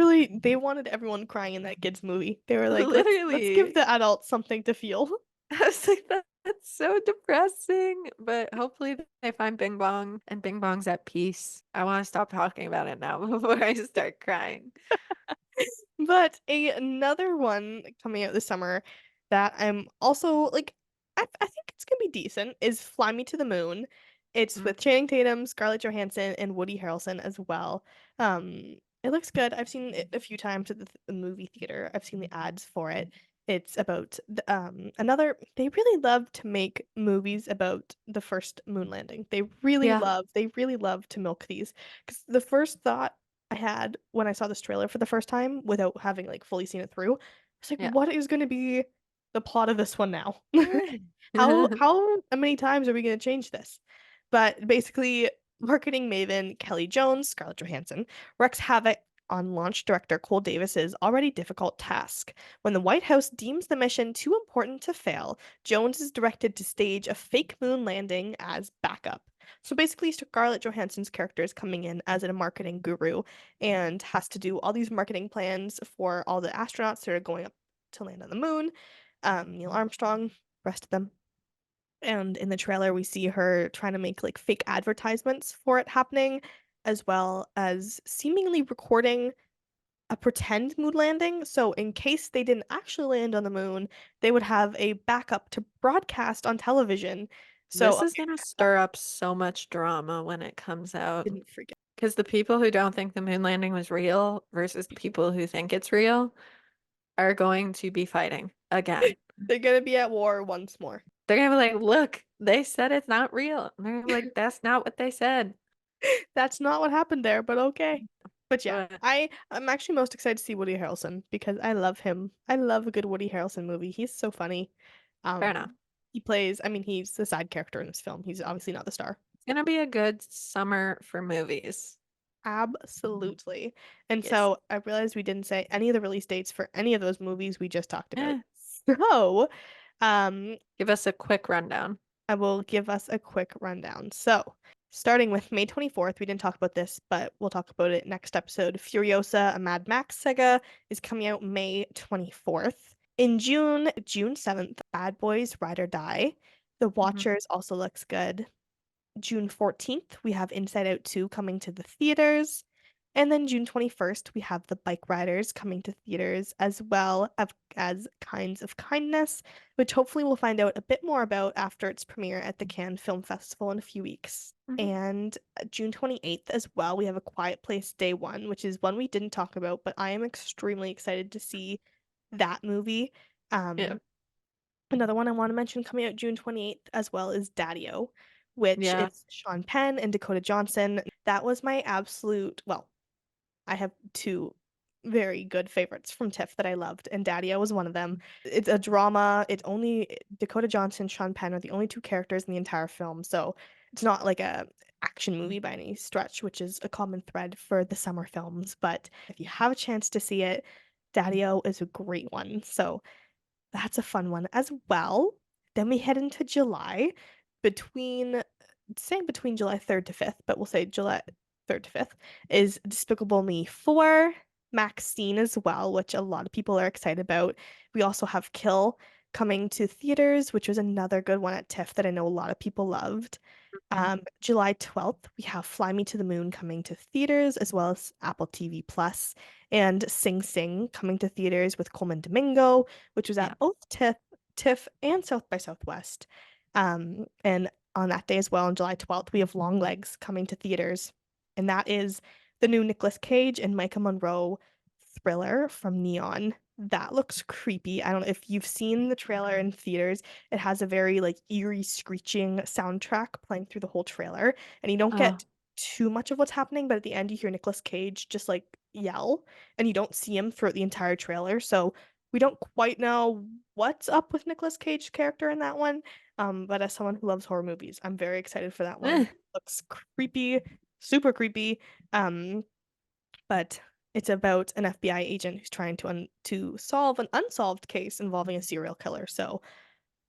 wanted everyone crying in that kids movie. They were like, let's give Literally. the adults something to feel. I was like, that's so depressing. But hopefully they find Bing Bong and Bing Bong's at peace. I want to stop talking about it now before I start crying. But another one coming out this summer that I'm also like, I think it's gonna be decent is Fly Me to the Moon. It's Mm. with Channing Tatum, Scarlett Johansson, and Woody Harrelson as well. It looks good. I've seen it a few times at the movie theater. I've seen the ads for it. It's about another. They really love to make movies about the first moon landing. Yeah. They really love to milk these. Because the first thought I had when I saw this trailer for the first time without having like fully seen it through. I was like, Yeah. what is going to be the plot of this one now? How many times are we going to change this? But basically, marketing maven Kelly Jones, Scarlett Johansson, wreaks havoc on launch director Cole Davis's already difficult task. When the White House deems the mission too important to fail, Jones is directed to stage a fake moon landing as backup. So basically, Scarlett Johansson's character is coming in as a marketing guru and has to do all these marketing plans for all the astronauts that are going up to land on the moon. Neil Armstrong, rest of them. And in the trailer, we see her trying to make like fake advertisements for it happening, as well as seemingly recording a pretend moon landing. So, in case they didn't actually land on the moon, they would have a backup to broadcast on television. So, This is okay, gonna stir up so much drama when it comes I out. didn't forget. Because the people who don't think the moon landing was real versus the people who think it's real are going to be fighting again. They're gonna be at war once more. They're gonna be like, look, they said it's not real. And they're gonna be like, that's not what they said. That's not what happened there, but okay. But yeah, But I'm actually most excited to see Woody Harrelson because I love him. I love a good Woody Harrelson movie. He's so funny. fair enough. He plays, I mean, he's the side character in this film. He's obviously not the star. It's gonna be a good summer for movies. Absolutely. And Yes. so I realized we didn't say any of the release dates for any of those movies we just talked about. Eh, So, um, give us a quick rundown. I will give us a quick rundown. So, starting with May 24th, we didn't talk about this, but we'll talk about it next episode. Furiosa, a Mad Max saga, is coming out May 24th. In June 7th, Bad Boys Ride or Die. The Mhm. Watchers also looks good. June 14th, we have Inside Out 2 coming to the theaters. And then June 21st, we have the Bikeriders coming to theaters as well as Kinds of Kindness, which hopefully we'll find out a bit more about after its premiere at the Cannes Film Festival in a few weeks. Mhm. And June 28th as well, we have A Quiet Place Day 1, which is one we didn't talk about, but I am extremely excited to see that movie. Yeah. Um, Another one I want to mention coming out June 28th as well is Daddio, which Yeah. is Sean Penn and Dakota Johnson. That was my absolute, well, I have two very good favorites from TIFF that I loved, and Daddio was one of them. It's a drama. It's only Dakota Johnson, Sean Penn are the only two characters in the entire film, so it's not like a action movie by any stretch, which is a common thread for the summer films. But if you have a chance to see it, Daddio is a great one. So that's a fun one as well. Then we head into July between saying between July 3rd to 5th, but we'll say July 3rd to 5th is Despicable Me 4. Maxine as well, which a lot of people are excited about. We also have Kill coming to theaters, which was another good one at TIFF that I know a lot of people loved. Mhm. July 12th, we have Fly Me to the Moon coming to theaters, as well as Apple TV Plus, and Sing Sing coming to theaters with Coleman Domingo, which was Yeah. at both TIFF and South by Southwest. And on that day as well, on July 12th, we have Longlegs coming to theaters, and that is the new Nicolas Cage and Micah Monroe thriller from Neon. That looks creepy. I don't know if you've seen the trailer in theaters. It has a very like eerie screeching soundtrack playing through the whole trailer, and you don't Oh. get too much of what's happening, but at the end you hear Nicolas Cage just like yell, and you don't see him throughout the entire trailer. So we don't quite know what's up with Nicolas Cage's character in that one. But as someone who loves horror movies, I'm very excited for that one. Eh. Looks creepy, super creepy. Um, but it's about an FBI agent who's trying to solve an unsolved case involving a serial killer. So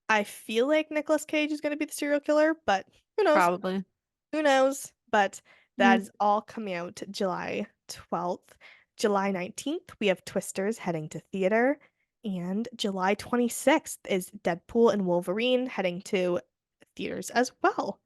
I feel like Nicolas Cage is going to be the serial killer, but who knows? Probably. Who knows? But that Mm. is all coming out July 12th. July 19th, we have Twisters heading to theater. And July 26th is Deadpool and Wolverine heading to theaters as well.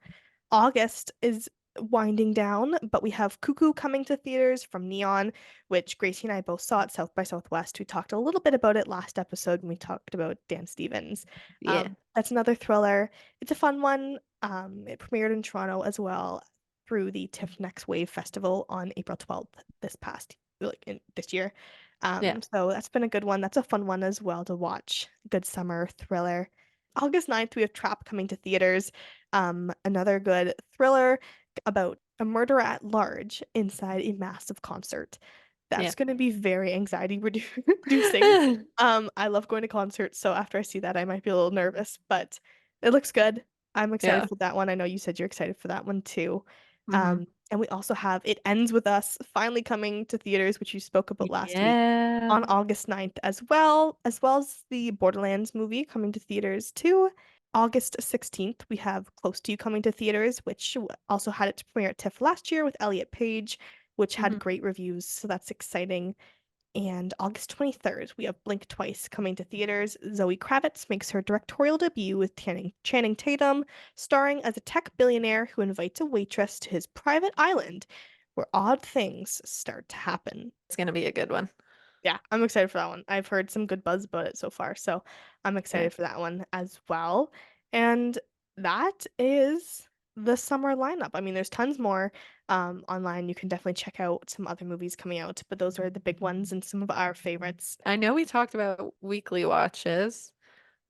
August is winding down, but we have Cuckoo coming to theaters from Neon, which Gracie and I both saw at South by Southwest. We talked a little bit about it last episode when we talked about Dan Stevens. Yeah. That's another thriller. It's a fun one. It premiered in Toronto as well through the TIFF Next Wave Festival on April 12th this year. Yeah. So that's been a good one. That's a fun one as well to watch. Good summer thriller. August 9th, we have Trap coming to theaters. Another good thriller about a murder at large inside a massive concert. Yeah. That's going to be very anxiety reducing. I love going to concerts, so after I see that, I might be a little nervous, but it looks good. I'm excited Yeah. for that one. I know you said you're excited for that one too. Hmm. And we also have It Ends With Us finally coming to theaters, which you spoke about last week Yeah. on August 9th as well as the Borderlands movie coming to theaters too. August 16th, we have Close to You coming to theaters, which also had its premiere at TIFF last year with Elliot Page, which had Hmm. great reviews, so that's exciting. And August 23rd, we have Blink Twice coming to theaters. Zoe Kravitz makes her directorial debut with Channing Tatum, starring as a tech billionaire who invites a waitress to his private island where odd things start to happen. It's gonna be a good one. Yeah, I'm excited for that one. I've heard some good buzz about it so far, so I'm Yeah. excited for that one as well. And that is the summer lineup. I mean, there's tons more online. You can definitely check out some other movies coming out, but those are the big ones and some of our favorites. I know we talked about weekly watches,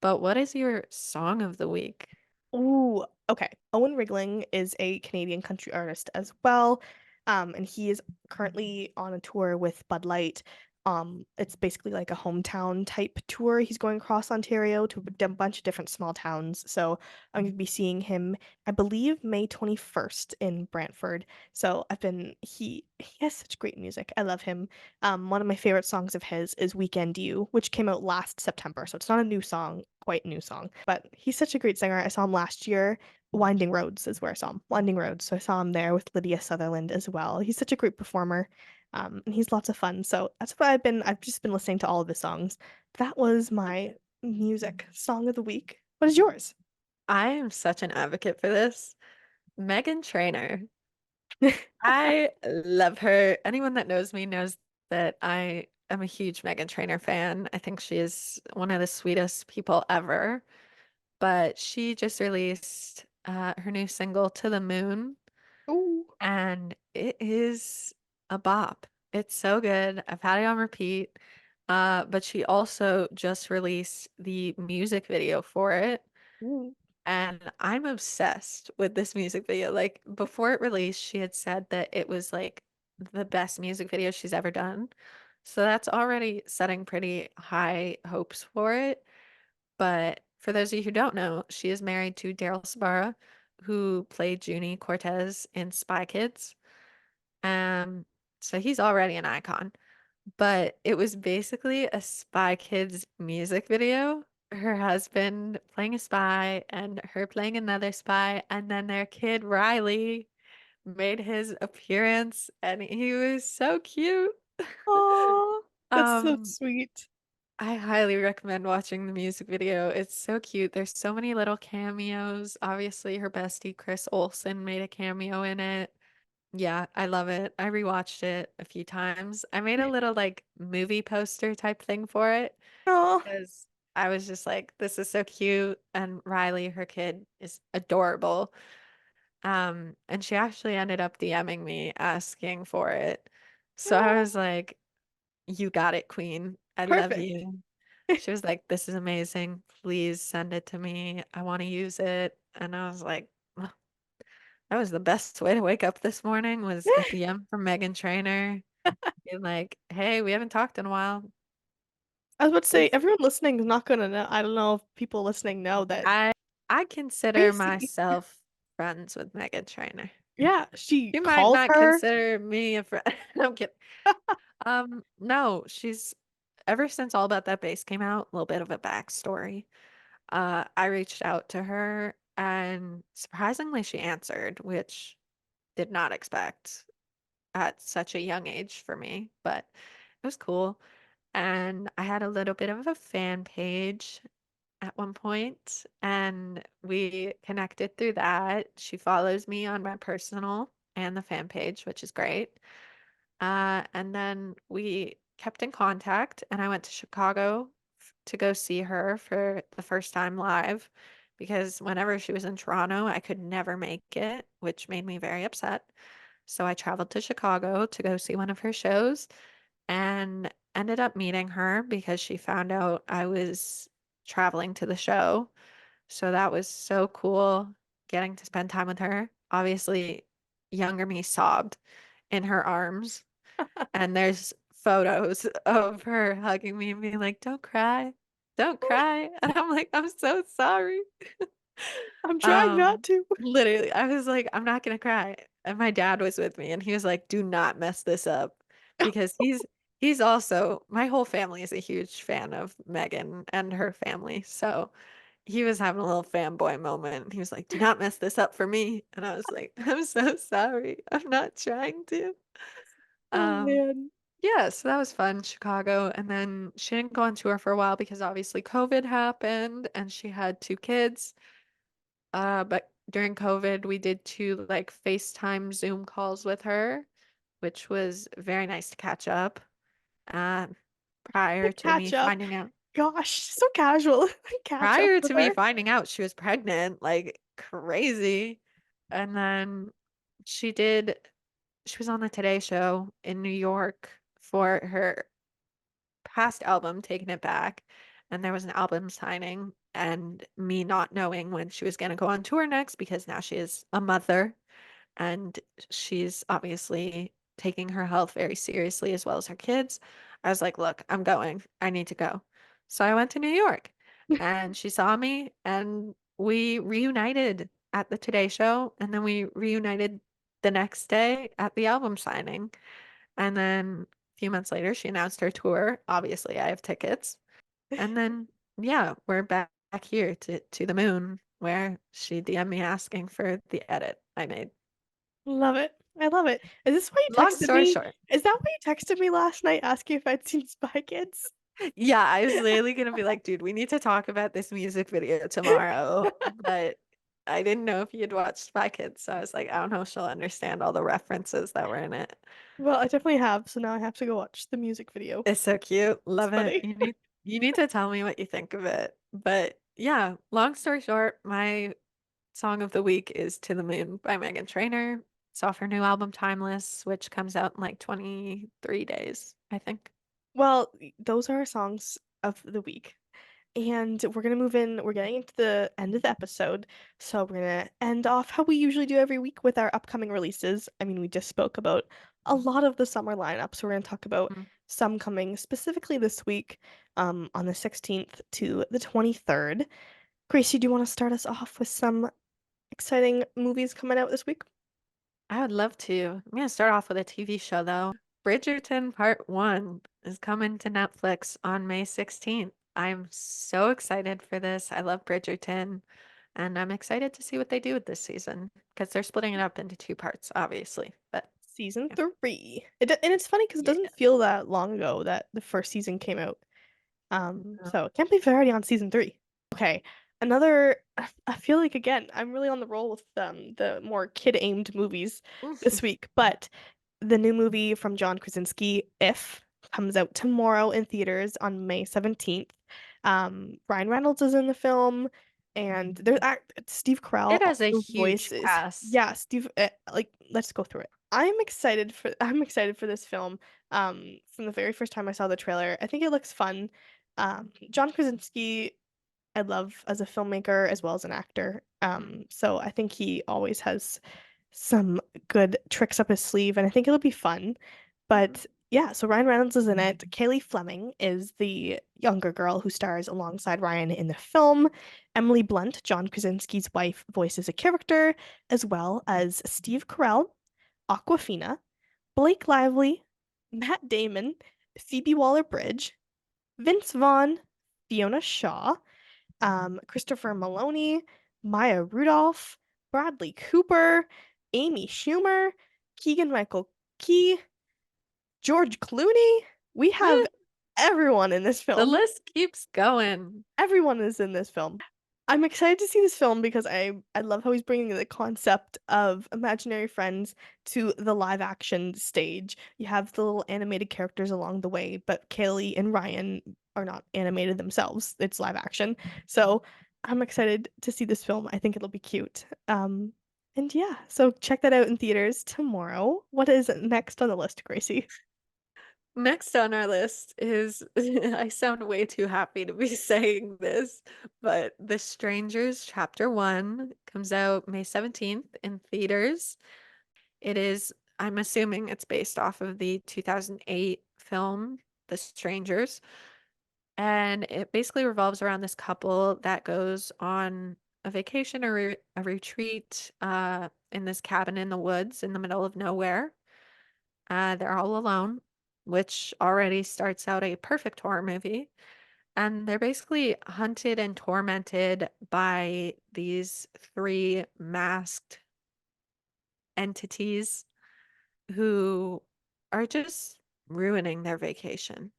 but what is your song of the week? Ooh, okay. Owen Rigling is a Canadian country artist as well. And he is currently on a tour with Bud Light. It's basically like a hometown type tour. He's going across Ontario to a bunch of different small towns. So I'm going to be seeing him, I believe, May 21st in Brantford. So he has such great music. I love him. One of my favorite songs of his is Weekend You, which came out last September. So it's not a new song, quite a new song, but he's such a great singer. I saw him last year. Winding Roads is where I saw him. Winding Roads. So I saw him there with Lydia Sutherland as well. He's such a great performer. And he's lots of fun. So that's what I've just been listening to all of his songs. That was my music song of the week. What is yours? I am such an advocate for this. Meghan Trainor. I love her. Anyone that knows me knows that I am a huge Meghan Trainor fan. I think she is one of the sweetest people ever. But she just released her new single, To the Moon, Ooh. and it is a bop. It's so good. I've had it on repeat. But she also just released the music video for it. Ooh. And I'm obsessed with this music video. Like before it released, she had said that it was like the best music video she's ever done. So that's already setting pretty high hopes for it. But for those of you who don't know, she is married to Daryl Sabara, who played Junie Cortez in Spy Kids. Um, so he's already an icon. But it was basically a Spy Kids music video. Her husband playing a spy and her playing another spy, and then their kid Riley made his appearance, and he was so cute. Oh, that's so Um, sweet. I highly recommend watching the music video. It's so cute. There's so many little cameos. Obviously, her bestie Chris Olsen made a cameo in it. Yeah, I love it. I rewatched it a few times. I made a little like movie poster type thing for it Oh, because I was just like, this is so cute. And Riley, her kid, is adorable. And she actually ended up DMing me asking for it. So I oh, was like, you got it, Queen. I love perfect. you. She was like, this is amazing. Please send it to me. I want to use it. And I was like, "Ugh." That was the best way to wake up this morning was a DM from Meghan Trainor being like, hey, we haven't talked in a while. I was about to say, It's everyone listening is not gonna know. I don't know if people listening know that I I consider crazy. myself friends with Meghan Trainor. Yeah, she You might calls not her. consider me a friend. I'm kidding. No, she's ever since All About That Bass came out, a little bit of a backstory. I reached out to her and surprisingly she answered, which did not expect at such a young age for me, but it was cool. And I had a little bit of a fan page at one point, and we connected through that. She follows me on my personal and the fan page, which is great. And then we kept in contact, and I went to Chicago to go see her for the first time live because whenever she was in Toronto, I could never make it, which made me very upset. So I traveled to Chicago to go see one of her shows and ended up meeting her because she found out I was traveling to the show. So that was so cool getting to spend time with her. Obviously, younger me sobbed in her arms, and there's photos of her hugging me and being like, "Don't cry. Don't cry." And I'm like, "I'm so sorry." I'm trying not to. Literally, I was like, "I'm not gonna cry." And my dad was with me and he was like, "Do not mess this up." Because he's also my whole family is a huge fan of Megan and her family. So he was having a little fanboy moment. He was like, "Do not mess this up for me." And I was like, "I'm so sorry. I'm not trying to." Oh Um, man. yeah, so that was fun, Chicago. And then she didn't go on tour for a while because obviously COVID happened and she had two kids. But during COVID, we did two like FaceTime Zoom calls with her, which was very nice to catch up. Um, The prior to me catch up. finding out, Gosh, so casual. Catch up prior with to me her. finding out she was pregnant, like crazy. And then she did, she was on the Today Show in New York for her past album, Taking It Back. And there was an album signing, and me not knowing when she was going to go on tour next because now she is a mother and she's obviously taking her health very seriously as well as her kids. I was like, look, I'm going. I need to go. So I went to New York and she saw me and we reunited at the Today Show. And then we reunited the next day at the album signing. And then a few months later, she announced her tour. Obviously, I have tickets. And then, yeah, we're back here to the moon where she DM'd me asking for the edit I made. Love it. I love it. Is this why you Long texted story me? short, Is that why you texted me last night asking if I'd seen Spy Kids? yeah, I was literally gonna be like, dude, we need to talk about this music video tomorrow. But I didn't know if you'd watched Spy Kids, so I was like, I don't know if she'll understand all the references that were in it. Well, I definitely have, so now I have to go watch the music video. It's so cute. It's Love it. funny. You need to tell me what you think of it. But yeah, long story short, my song of the week is To the Moon by Meghan Trainor. It's off her new album Timeless, which comes out in like 23 days, I think. Well, those are our songs of the week. And we're gonna move in. We're getting into the end of the episode, so we're gonna end off how we usually do every week with our upcoming releases. I mean, we just spoke about a lot of the summer lineup, so we're gonna talk about Mm. some coming specifically this week, on the 16th to the 23rd. Gracie, do you want to start us off with some exciting movies coming out this week? I would love to. I'm gonna start off with a TV show though. Bridgerton Part 1 is coming to Netflix on May 16th. I'm so excited for this. I love Bridgerton, and I'm excited to see what they do with this season because they're splitting it up into two parts, obviously. But Season Yeah. 3. And it's funny because it Yeah. doesn't feel that long ago that the first season came out. No. So I can't believe they're already on season 3. Okay, another. I feel like again, I'm really on the roll with the more kid-aimed movies this week, but the new movie from John Krasinski, If, comes out tomorrow in theaters on May 17th. Ryan Reynolds is in the film, and Steve Carell It has a also huge voices. cast. Yeah, Steve. Like, let's go through it. I'm excited for this film. From the very first time I saw the trailer, I think it looks fun. John Krasinski, I love as a filmmaker as well as an actor. So I think he always has some good tricks up his sleeve, and I think it'll be fun. Mhm. But yeah, so Ryan Reynolds is in it. Kaylee Fleming is the younger girl who stars alongside Ryan in the film. Emily Blunt, John Krasinski's wife, voices a character, as well as Steve Carell, Aquafina, Blake Lively, Matt Damon, Phoebe Waller-Bridge, Vince Vaughn, Fiona Shaw, Christopher Maloney, Maya Rudolph, Bradley Cooper, Amy Schumer, Keegan Michael Key, George Clooney. We have everyone in this The film. list keeps going. Everyone is in this film. I'm excited to see this film because I love how he's bringing the concept of imaginary friends to the live action stage. You have the little animated characters along the way, but Kaylee and Ryan are not animated themselves. It's live action. So I'm excited to see this film. I think it'll be cute. And yeah, so check that out in theaters tomorrow. What is next on the list, Gracie? Next on our list is I sound way too happy to be saying this, but The Strangers Chapter 1 comes out May 17th in theaters. It is, I'm assuming it's based off of the 2008 film The Strangers, and it basically revolves around this couple that goes on a vacation or a retreat in this cabin in the woods in the middle of nowhere. They're all alone, which already starts out a perfect horror movie. And they're basically hunted and tormented by these three masked entities who are just ruining their vacation.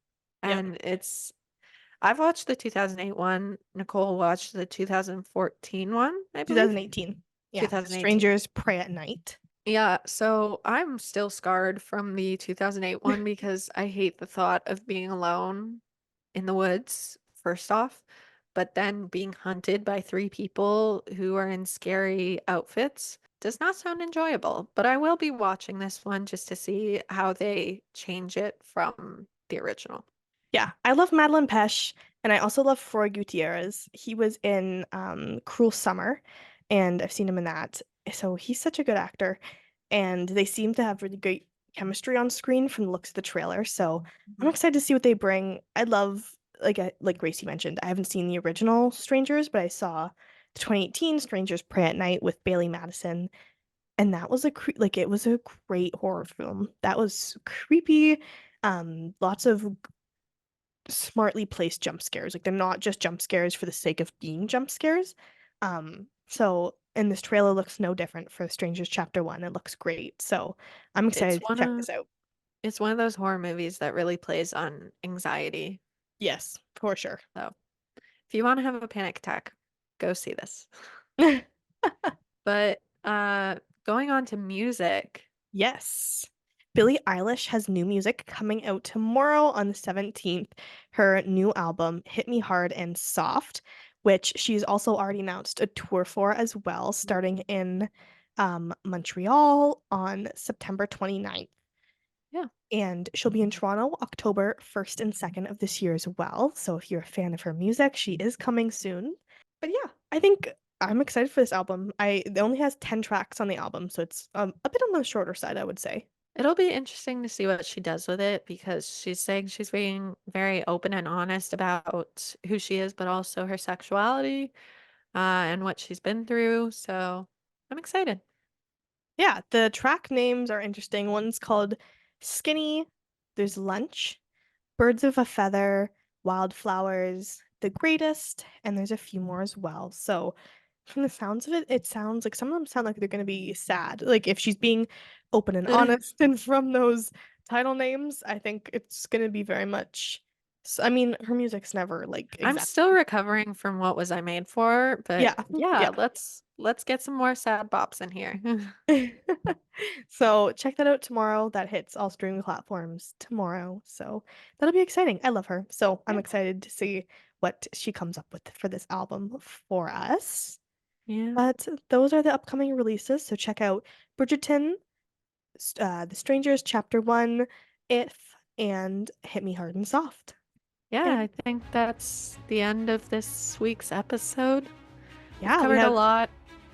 Yep. And I've watched the 2008 one. Nicole watched the 2014 one, I believe. 2018. Yeah. 2018. Strangers Pray at Night. Yeah, so I'm still scarred from the 2008 one because I hate the thought of being alone in the woods, first off, but then being hunted by three people who are in scary outfits does not sound enjoyable. But I will be watching this one just to see how they change it from the original. Yeah, I love Madeline Pesh, and I also love Froy Gutierrez. He was in Cruel Summer, and I've seen him in that. So he's such a good actor, and they seem to have really great chemistry on screen from the looks of the trailer. So I'm Mhm. excited to see what they bring. I love, like Gracie mentioned, I haven't seen the original Strangers, but I saw the 2018 Strangers Pray at Night with Bailey Madison, and that was it was a great horror film. That was creepy. Lots of smartly placed jump scares. Like they're not just jump scares for the sake of being jump scares. And this trailer looks no different for Strangers Chapter 1. It looks great. So I'm It's excited to one check of this out. it's one of those horror movies that really plays on anxiety. Yes, for sure. So if you want to have a panic attack, go see this. But going on to music. Yes. Billie Eilish has new music coming out tomorrow on the 17th. Her new album, Hit Me Hard and Soft, which she's also already announced a tour for as well, starting in Montreal on September 29th. Yeah, And she'll be in Toronto October 1st and 2nd of this year as well. So if you're a fan of her music, she is coming soon. But yeah, I think I'm excited for this album. It only has 10 tracks on the album, so it's a bit on the shorter side, I would say. it'll be interesting to see what she does with it because she's saying she's being very open and honest about who she is, but also her sexuality, and what she's been through. So I'm excited. Yeah, the track names are interesting. One's called Skinny, there's Lunch, Birds of a Feather, Wildflowers, The Greatest, and there's a few more as well. So from the sounds of it, it sounds like some of them sound like they're going to be sad. Like if she's being open and honest. And from those title names, I think it's gonna be very much. I mean, her music's never like I'm exact. still recovering from What Was I Made For, but Yeah, yeah, yeah. let's get some more sad bops in here. So check that out tomorrow. That hits all streaming platforms tomorrow. So that'll be exciting. I love her. So I'm Yeah. excited to see what she comes up with for this album for us. Yeah. But those are the upcoming releases. So check out Bridgerton, The Strangers, Chapter 1, If, and Hit Me Hard and Soft. Yeah, I And think that's the end of this week's episode. We've yeah, covered a lot.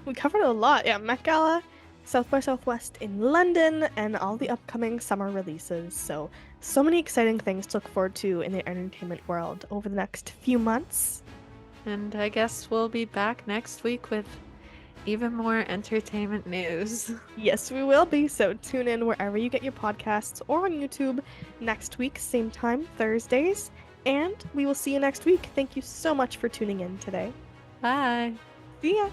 we covered a lot. Yeah, Met Gala, South by Southwest in London, and all the upcoming summer releases. So many exciting things to look forward to in the entertainment world over the next few months. And I guess we'll be back next week with even more entertainment news. Yes, we will be. So tune in wherever you get your podcasts or on YouTube next week, same time, Thursdays. And we will see you next week. Thank you so much for tuning in today. Bye. See ya.